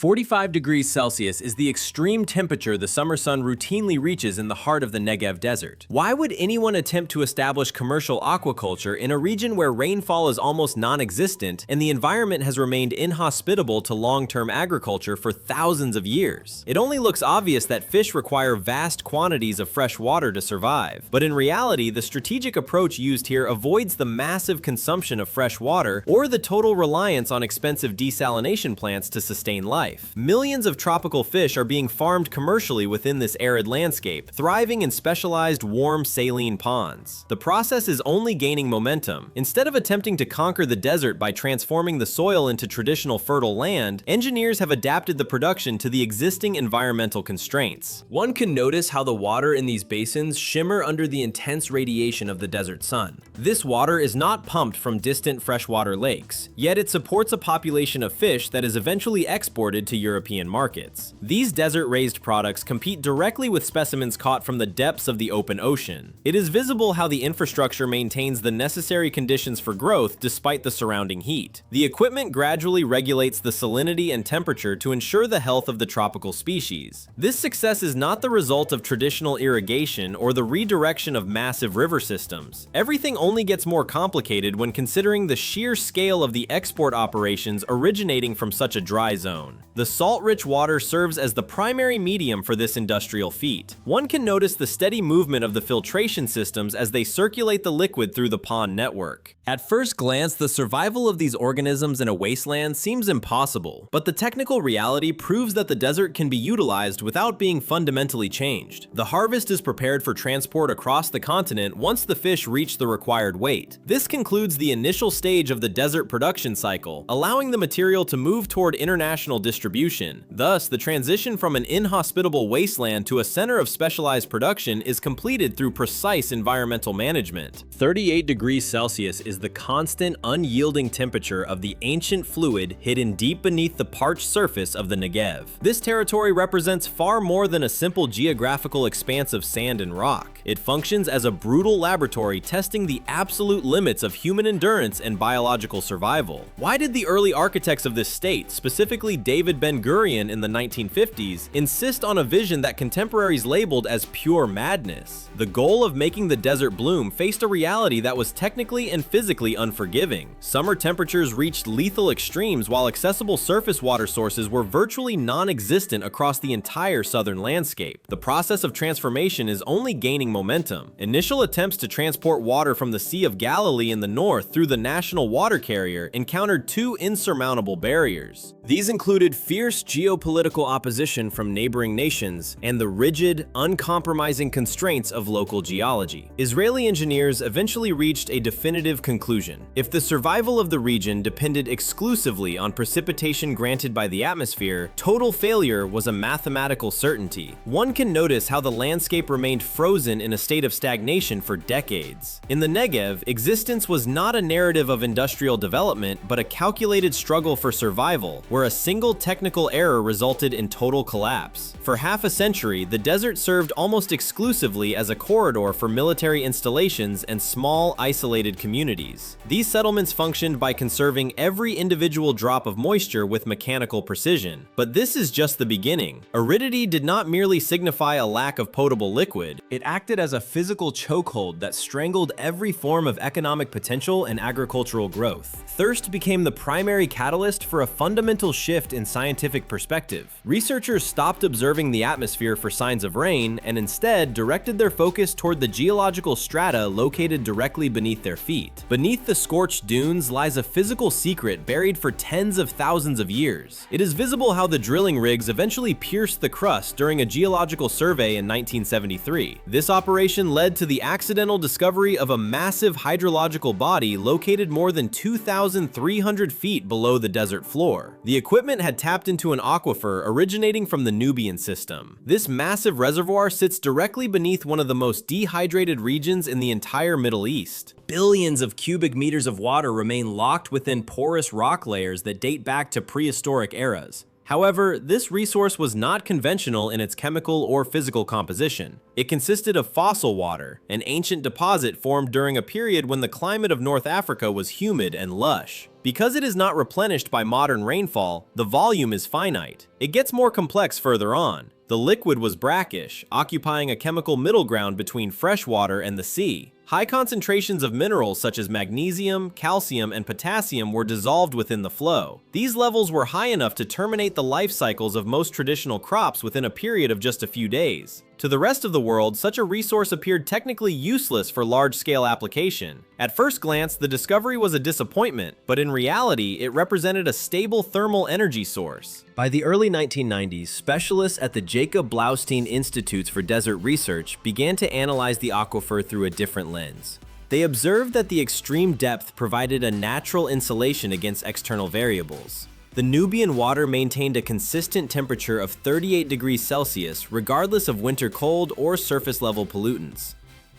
45 degrees Celsius is the extreme temperature the summer sun routinely reaches in the heart of the Negev desert. Why would anyone attempt to establish commercial aquaculture in a region where rainfall is almost non-existent and the environment has remained inhospitable to long-term agriculture for thousands of years? It only looks obvious that fish require vast quantities of fresh water to survive, but in reality, the strategic approach used here avoids the massive consumption of fresh water or the total reliance on expensive desalination plants to sustain life. Millions of tropical fish are being farmed commercially within this arid landscape, thriving in specialized warm saline ponds. The process is only gaining momentum. Instead of attempting to conquer the desert by transforming the soil into traditional fertile land, engineers have adapted the production to the existing environmental constraints. One can notice how the water in these basins shimmer under the intense radiation of the desert sun. This water is not pumped from distant freshwater lakes, yet it supports a population of fish that is eventually exported to European markets. These desert-raised products compete directly with specimens caught from the depths of the open ocean. It is visible how the infrastructure maintains the necessary conditions for growth despite the surrounding heat. The equipment gradually regulates the salinity and temperature to ensure the health of the tropical species. This success is not the result of traditional irrigation or the redirection of massive river systems. Everything only gets more complicated when considering the sheer scale of the export operations originating from such a dry zone. The salt-rich water serves as the primary medium for this industrial feat. One can notice the steady movement of the filtration systems as they circulate the liquid through the pond network. At first glance, the survival of these organisms in a wasteland seems impossible, but the technical reality proves that the desert can be utilized without being fundamentally changed. The harvest is prepared for transport across the continent once the fish reach the required weight. This concludes the initial stage of the desert production cycle, allowing the material to move toward international distribution. Thus, the transition from an inhospitable wasteland to a center of specialized production is completed through precise environmental management. 38 degrees Celsius is the constant, unyielding temperature of the ancient fluid hidden deep beneath the parched surface of the Negev. This territory represents far more than a simple geographical expanse of sand and rock. It functions as a brutal laboratory testing the absolute limits of human endurance and biological survival. Why did the early architects of this state, specifically David Ben-Gurion in the 1950s, insist on a vision that contemporaries labeled as pure madness? The goal of making the desert bloom faced a reality that was technically and physically unforgiving. Summer temperatures reached lethal extremes while accessible surface water sources were virtually non-existent across the entire southern landscape. The process of transformation is only gaining momentum. Initial attempts to transport water from the Sea of Galilee in the north through the national water carrier encountered two insurmountable barriers. These included fierce geopolitical opposition from neighboring nations and the rigid, uncompromising constraints of local geology. Israeli engineers eventually reached a definitive conclusion. If the survival of the region depended exclusively on precipitation granted by the atmosphere, total failure was a mathematical certainty. One can notice how the landscape remained frozen in a state of stagnation for decades. In the Negev, existence was not a narrative of industrial development, but a calculated struggle for survival, where a single technical error resulted in total collapse. For half a century, the desert served almost exclusively as a corridor for military installations and small, isolated communities. These settlements functioned by conserving every individual drop of moisture with mechanical precision. But this is just the beginning. Aridity did not merely signify a lack of potable liquid, it acted as a physical chokehold that strangled every form of economic potential and agricultural growth. Thirst became the primary catalyst for a fundamental shift in scientific perspective. Researchers stopped observing the atmosphere for signs of rain and instead directed their focus toward the geological strata located directly beneath their feet. Beneath the scorched dunes lies a physical secret buried for tens of thousands of years. It is visible how the drilling rigs eventually pierced the crust during a geological survey in 1973. This operation led to the accidental discovery of a massive hydrological body located more than 2,300 feet below the desert floor. The equipment had tapped into an aquifer originating from the Nubian system. This massive reservoir sits directly beneath one of the most dehydrated regions in the entire Middle East. Billions of cubic meters of water remain locked within porous rock layers that date back to prehistoric eras. However, this resource was not conventional in its chemical or physical composition. It consisted of fossil water, an ancient deposit formed during a period when the climate of North Africa was humid and lush. Because it is not replenished by modern rainfall, the volume is finite. It gets more complex further on. The liquid was brackish, occupying a chemical middle ground between fresh water and the sea. High concentrations of minerals such as magnesium, calcium, and potassium were dissolved within the flow. These levels were high enough to terminate the life cycles of most traditional crops within a period of just a few days. To the rest of the world, such a resource appeared technically useless for large-scale application. At first glance, the discovery was a disappointment, but in reality, it represented a stable thermal energy source. By the early 1990s, specialists at the Jacob Blaustein Institutes for Desert Research began to analyze the aquifer through a different lens. They observed that the extreme depth provided a natural insulation against external variables. The Nubian water maintained a consistent temperature of 38 degrees Celsius regardless of winter cold or surface level pollutants.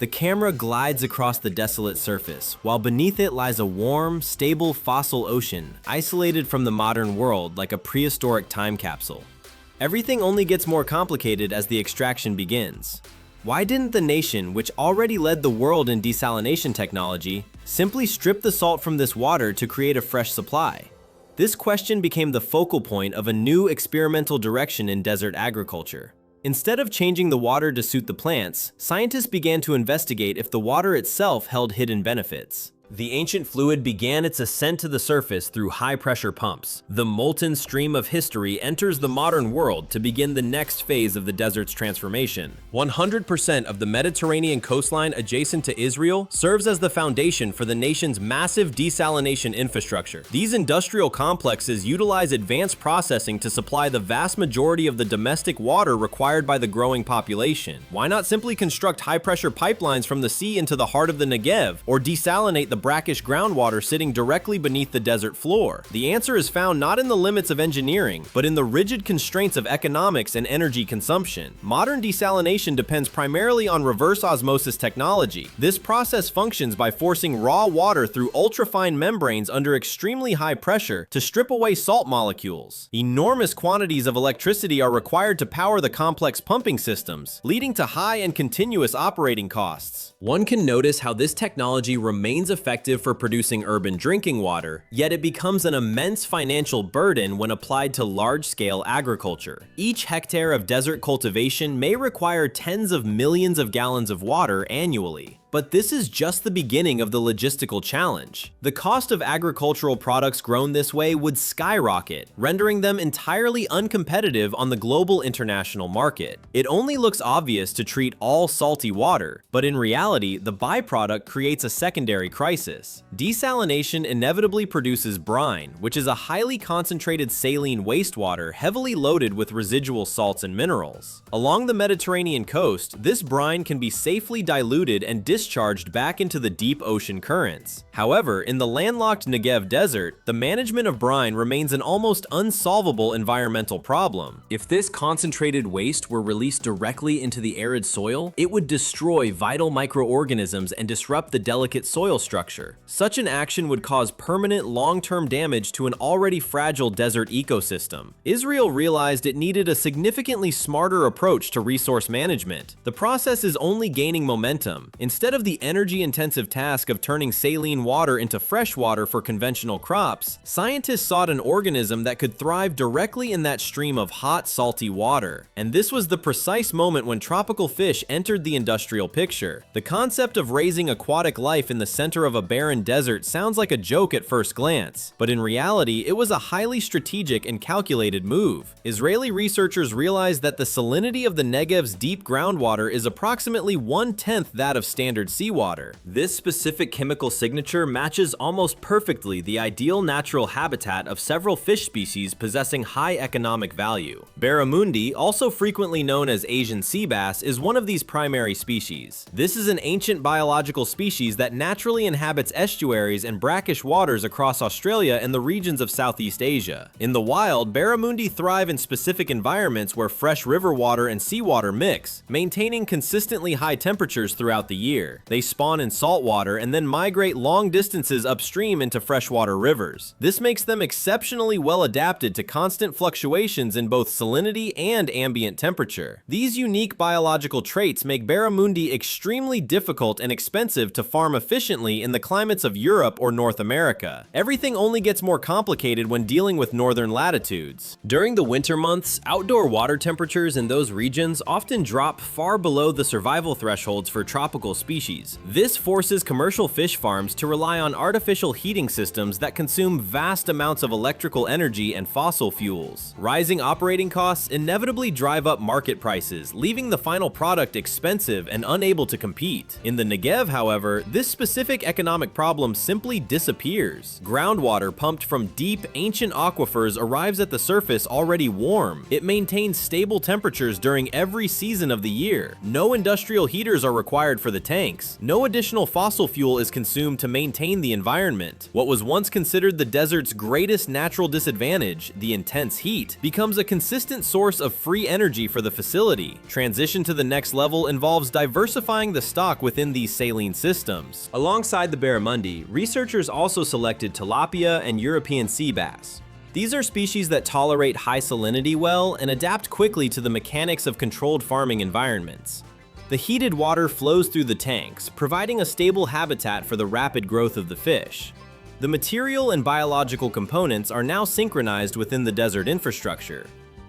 The camera glides across the desolate surface, while beneath it lies a warm, stable fossil ocean, isolated from the modern world like a prehistoric time capsule. Everything only gets more complicated as the extraction begins. Why didn't the nation, which already led the world in desalination technology, simply strip the salt from this water to create a fresh supply? This question became the focal point of a new experimental direction in desert agriculture. Instead of changing the water to suit the plants, scientists began to investigate if the water itself held hidden benefits. The ancient fluid began its ascent to the surface through high-pressure pumps. The molten stream of history enters the modern world to begin the next phase of the desert's transformation. 100% of the Mediterranean coastline adjacent to Israel serves as the foundation for the nation's massive desalination infrastructure. These industrial complexes utilize advanced processing to supply the vast majority of the domestic water required by the growing population. Why not simply construct high-pressure pipelines from the sea into the heart of the Negev, or desalinate the brackish groundwater sitting directly beneath the desert floor? The answer is found not in the limits of engineering, but in the rigid constraints of economics and energy consumption. Modern desalination depends primarily on reverse osmosis technology. This process functions by forcing raw water through ultrafine membranes under extremely high pressure to strip away salt molecules. Enormous quantities of electricity are required to power the complex pumping systems, leading to high and continuous operating costs. One can notice how this technology remains effective for producing urban drinking water, yet it becomes an immense financial burden when applied to large-scale agriculture. Each hectare of desert cultivation may require tens of millions of gallons of water annually. But this is just the beginning of the logistical challenge. The cost of agricultural products grown this way would skyrocket, rendering them entirely uncompetitive on the global international market. It only looks obvious to treat all salty water, but in reality, the byproduct creates a secondary crisis. Desalination inevitably produces brine, which is a highly concentrated saline wastewater heavily loaded with residual salts and minerals. Along the Mediterranean coast, this brine can be safely diluted and discharged back into the deep ocean currents. However, in the landlocked Negev desert, the management of brine remains an almost unsolvable environmental problem. If this concentrated waste were released directly into the arid soil, it would destroy vital microorganisms and disrupt the delicate soil structure. Such an action would cause permanent long-term damage to an already fragile desert ecosystem. Israel realized it needed a significantly smarter approach to resource management. The process is only gaining momentum. Instead of the energy-intensive task of turning saline water into fresh water for conventional crops, scientists sought an organism that could thrive directly in that stream of hot, salty water. And this was the precise moment when tropical fish entered the industrial picture. The concept of raising aquatic life in the center of a barren desert sounds like a joke at first glance, but in reality, it was a highly strategic and calculated move. Israeli researchers realized that the salinity of the Negev's deep groundwater is approximately 1/10 that of standard seawater. This specific chemical signature matches almost perfectly the ideal natural habitat of several fish species possessing high economic value. Barramundi, also frequently known as Asian sea bass, is one of these primary species. This is an ancient biological species that naturally inhabits estuaries and brackish waters across Australia and the regions of Southeast Asia. In the wild, barramundi thrive in specific environments where fresh river water and seawater mix, maintaining consistently high temperatures throughout the year. year. They spawn in saltwater and then migrate long distances upstream into freshwater rivers. This makes them exceptionally well adapted to constant fluctuations in both salinity and ambient temperature. These unique biological traits make barramundi extremely difficult and expensive to farm efficiently in the climates of Europe or North America. Everything only gets more complicated when dealing with northern latitudes. During the winter months, outdoor water temperatures in those regions often drop far below the survival thresholds for tropical species. This forces commercial fish farms to rely on artificial heating systems that consume vast amounts of electrical energy and fossil fuels. Rising operating costs inevitably drive up market prices, leaving the final product expensive and unable to compete. In the Negev, however, this specific economic problem simply disappears. Groundwater pumped from deep, ancient aquifers arrives at the surface already warm. It maintains stable temperatures during every season of the year. No industrial heaters are required for the tanks. No additional fossil fuel is consumed to maintain the environment. What was once considered the desert's greatest natural disadvantage, the intense heat, becomes a consistent source of free energy for the facility. Transition to the next level involves diversifying the stock within these saline systems. Alongside the barramundi, researchers also selected tilapia and European sea bass. These are species that tolerate high salinity well and adapt quickly to the mechanics of controlled farming environments. The heated water flows through the tanks, providing a stable habitat for the rapid growth of the fish. The material and biological components are now synchronized within the desert infrastructure.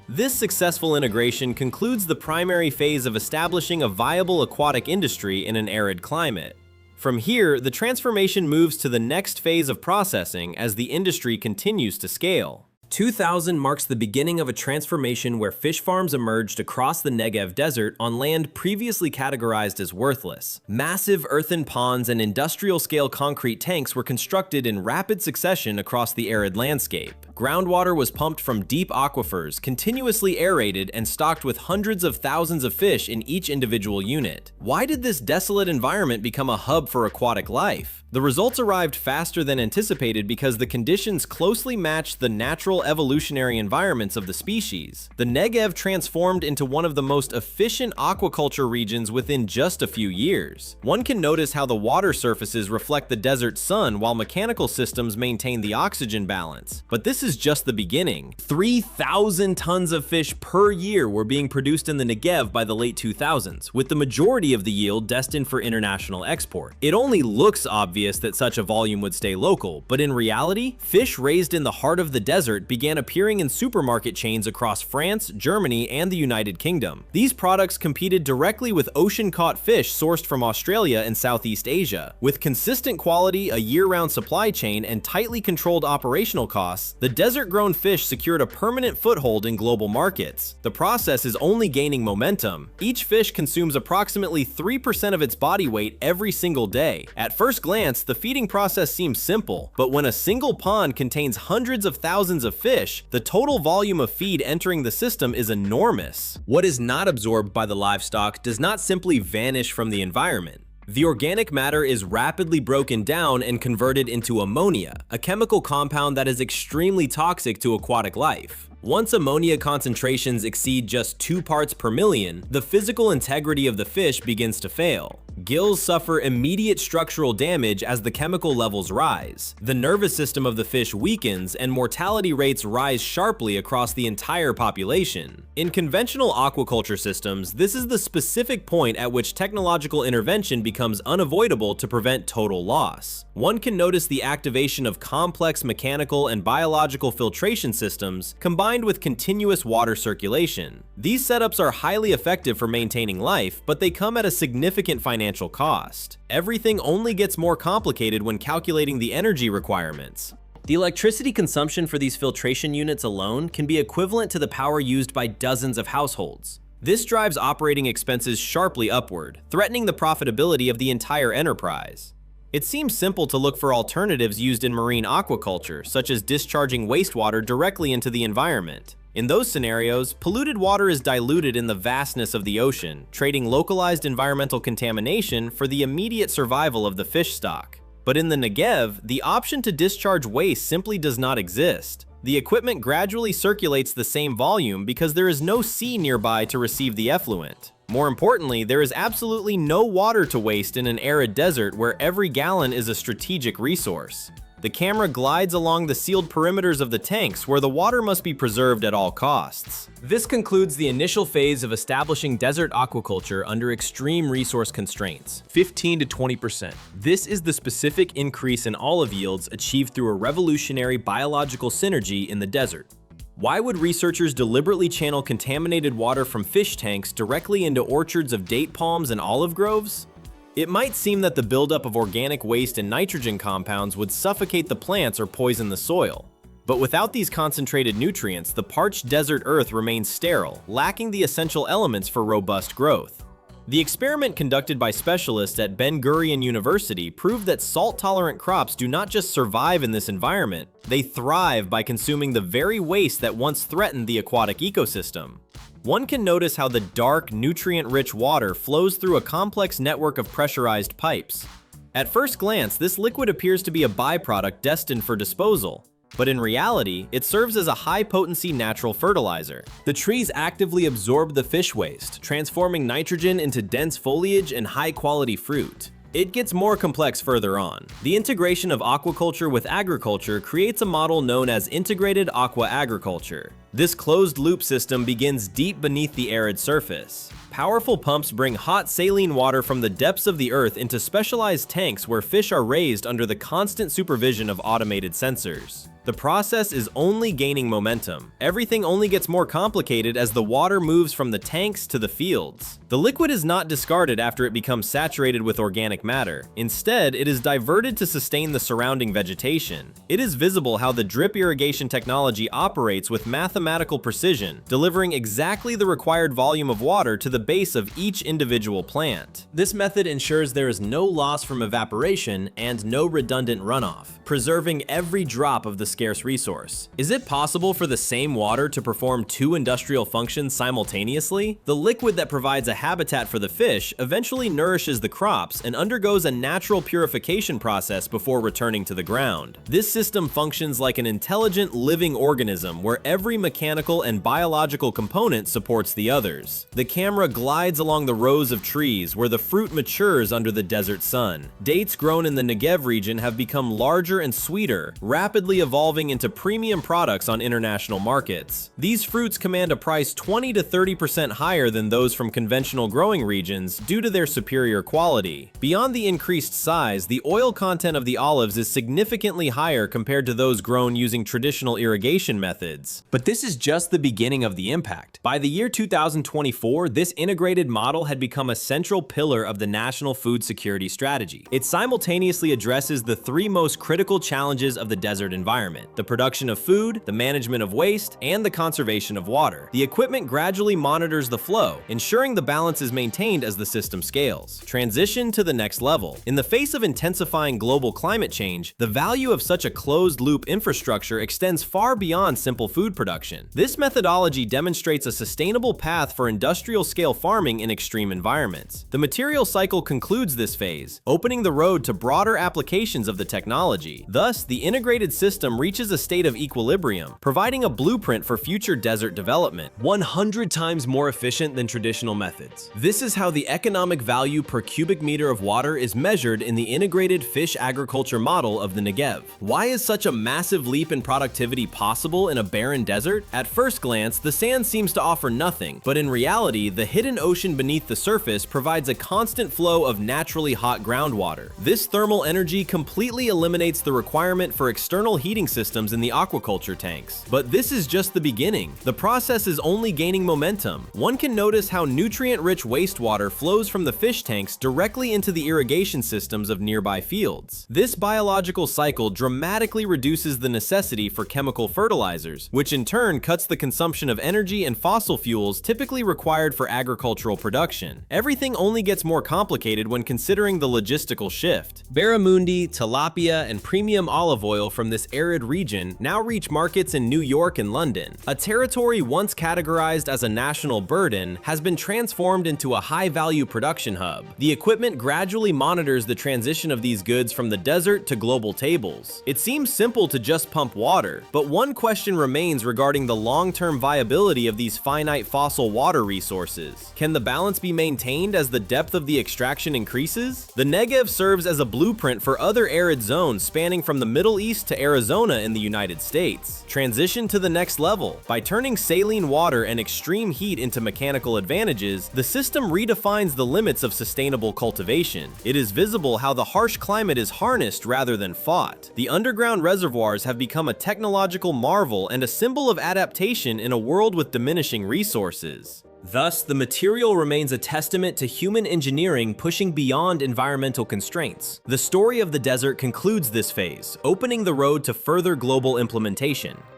This successful integration concludes the primary phase of establishing a viable aquatic industry in an arid climate. From here, the transformation moves to the next phase of processing as the industry continues to scale. 2000 marks the beginning of a transformation where fish farms emerged across the Negev desert on land previously categorized as worthless. Massive earthen ponds and industrial-scale concrete tanks were constructed in rapid succession across the arid landscape. Groundwater was pumped from deep aquifers, continuously aerated and stocked with hundreds of thousands of fish in each individual unit. Why did this desolate environment become a hub for aquatic life? The results arrived faster than anticipated because the conditions closely matched the natural evolutionary environments of the species. The Negev transformed into one of the most efficient aquaculture regions within just a few years. One can notice how the water surfaces reflect the desert sun while mechanical systems maintain the oxygen balance. But this is just the beginning. 3,000 tons of fish per year were being produced in the Negev by the late 2000s, with the majority of the yield destined for international export. It only looks obvious that such a volume would stay local, but in reality, fish raised in the heart of the desert began appearing in supermarket chains across France, Germany, and the United Kingdom. These products competed directly with ocean-caught fish sourced from Australia and Southeast Asia. With consistent quality, a year-round supply chain, and tightly controlled operational costs, the desert-grown fish secured a permanent foothold in global markets. The process is only gaining momentum. Each fish consumes approximately 3% of its body weight every single day. At first glance, the feeding process seems simple, but when a single pond contains hundreds of thousands of fish, the total volume of feed entering the system is enormous. What is not absorbed by the livestock does not simply vanish from the environment. The organic matter is rapidly broken down and converted into ammonia, a chemical compound that is extremely toxic to aquatic life. Once ammonia concentrations exceed just 2 parts per million, the physical integrity of the fish begins to fail. Gills suffer immediate structural damage as the chemical levels rise. The nervous system of the fish weakens and mortality rates rise sharply across the entire population. In conventional aquaculture systems, this is the specific point at which technological intervention becomes unavoidable to prevent total loss. One can notice the activation of complex mechanical and biological filtration systems combined with continuous water circulation. These setups are highly effective for maintaining life, but they come at a significant financial cost. Everything only gets more complicated when calculating the energy requirements. The electricity consumption for these filtration units alone can be equivalent to the power used by dozens of households. This drives operating expenses sharply upward, threatening the profitability of the entire enterprise. It seems simple to look for alternatives used in marine aquaculture, such as discharging wastewater directly into the environment. In those scenarios, polluted water is diluted in the vastness of the ocean, trading localized environmental contamination for the immediate survival of the fish stock. But in the Negev, the option to discharge waste simply does not exist. The equipment gradually circulates the same volume because there is no sea nearby to receive the effluent. More importantly, there is absolutely no water to waste in an arid desert where every gallon is a strategic resource. The camera glides along the sealed perimeters of the tanks where the water must be preserved at all costs. This concludes the initial phase of establishing desert aquaculture under extreme resource constraints, 15 to 20%. This is the specific increase in olive yields achieved through a revolutionary biological synergy in the desert. Why would researchers deliberately channel contaminated water from fish tanks directly into orchards of date palms and olive groves? It might seem that the buildup of organic waste and nitrogen compounds would suffocate the plants or poison the soil. But without these concentrated nutrients, the parched desert earth remains sterile, lacking the essential elements for robust growth. The experiment conducted by specialists at Ben-Gurion University proved that salt-tolerant crops do not just survive in this environment, they thrive by consuming the very waste that once threatened the aquatic ecosystem. One can notice how the dark, nutrient-rich water flows through a complex network of pressurized pipes. At first glance, this liquid appears to be a byproduct destined for disposal, but in reality, it serves as a high-potency natural fertilizer. The trees actively absorb the fish waste, transforming nitrogen into dense foliage and high-quality fruit. It gets more complex further on. The integration of aquaculture with agriculture creates a model known as integrated aqua agriculture. This closed-loop system begins deep beneath the arid surface. Powerful pumps bring hot saline water from the depths of the earth into specialized tanks where fish are raised under the constant supervision of automated sensors. The process is only gaining momentum. Everything only gets more complicated as the water moves from the tanks to the fields. The liquid is not discarded after it becomes saturated with organic matter. Instead, it is diverted to sustain the surrounding vegetation. It is visible how the drip irrigation technology operates with mathematical precision, delivering exactly the required volume of water to the base of each individual plant. This method ensures there is no loss from evaporation and no redundant runoff, preserving every drop of the scarce resource. Is it possible for the same water to perform two industrial functions simultaneously? The liquid that provides a habitat for the fish eventually nourishes the crops and undergoes a natural purification process before returning to the ground. This system functions like an intelligent living organism where every mechanical and biological component supports the others. The camera glides along the rows of trees where the fruit matures under the desert sun. Dates grown in the Negev region have become larger and sweeter, rapidly evolving into premium products on international markets. These fruits command a price 20 to 30% higher than those from conventional growing regions due to their superior quality. Beyond the increased size, the oil content of the olives is significantly higher compared to those grown using traditional irrigation methods. But this is just the beginning of the impact. By the year 2024, this integrated model had become a central pillar of the national food security strategy. It simultaneously addresses the three most critical challenges of the desert environment: the production of food, the management of waste, and the conservation of water. The equipment gradually monitors the flow, ensuring the balance is maintained as the system scales. Transition to the next level. In the face of intensifying global climate change, the value of such a closed-loop infrastructure extends far beyond simple food production. This methodology demonstrates a sustainable path for industrial-scale farming in extreme environments. The material cycle concludes this phase, opening the road to broader applications of the technology. Thus, the integrated system reaches a state of equilibrium, providing a blueprint for future desert development, 100 times more efficient than traditional methods. This is how the economic value per cubic meter of water is measured in the integrated fish agriculture model of the Negev. Why is such a massive leap in productivity possible in a barren desert? At first glance, the sand seems to offer nothing, but in reality, the hidden ocean beneath the surface provides a constant flow of naturally hot groundwater. This thermal energy completely eliminates the requirement for external heating systems in the aquaculture tanks. But this is just the beginning. The process is only gaining momentum. One can notice how nutrient-rich wastewater flows from the fish tanks directly into the irrigation systems of nearby fields. This biological cycle dramatically reduces the necessity for chemical fertilizers, which in turn turn cuts the consumption of energy and fossil fuels typically required for agricultural production. Everything only gets more complicated when considering the logistical shift. Barramundi, tilapia, and premium olive oil from this arid region now reach markets in New York and London. A territory once categorized as a national burden has been transformed into a high-value production hub. The equipment gradually monitors the transition of these goods from the desert to global tables. It seems simple to just pump water, but one question remains regarding the long-term viability of these finite fossil water resources. Can the balance be maintained as the depth of the extraction increases? The Negev serves as a blueprint for other arid zones spanning from the Middle East to Arizona in the United States. Transition to the next level. By turning saline water and extreme heat into mechanical advantages, the system redefines the limits of sustainable cultivation. It is visible how the harsh climate is harnessed rather than fought. The underground reservoirs have become a technological marvel and a symbol of adaptation in a world with diminishing resources. Thus, the material remains a testament to human engineering pushing beyond environmental constraints. The story of the desert concludes this phase, opening the road to further global implementation.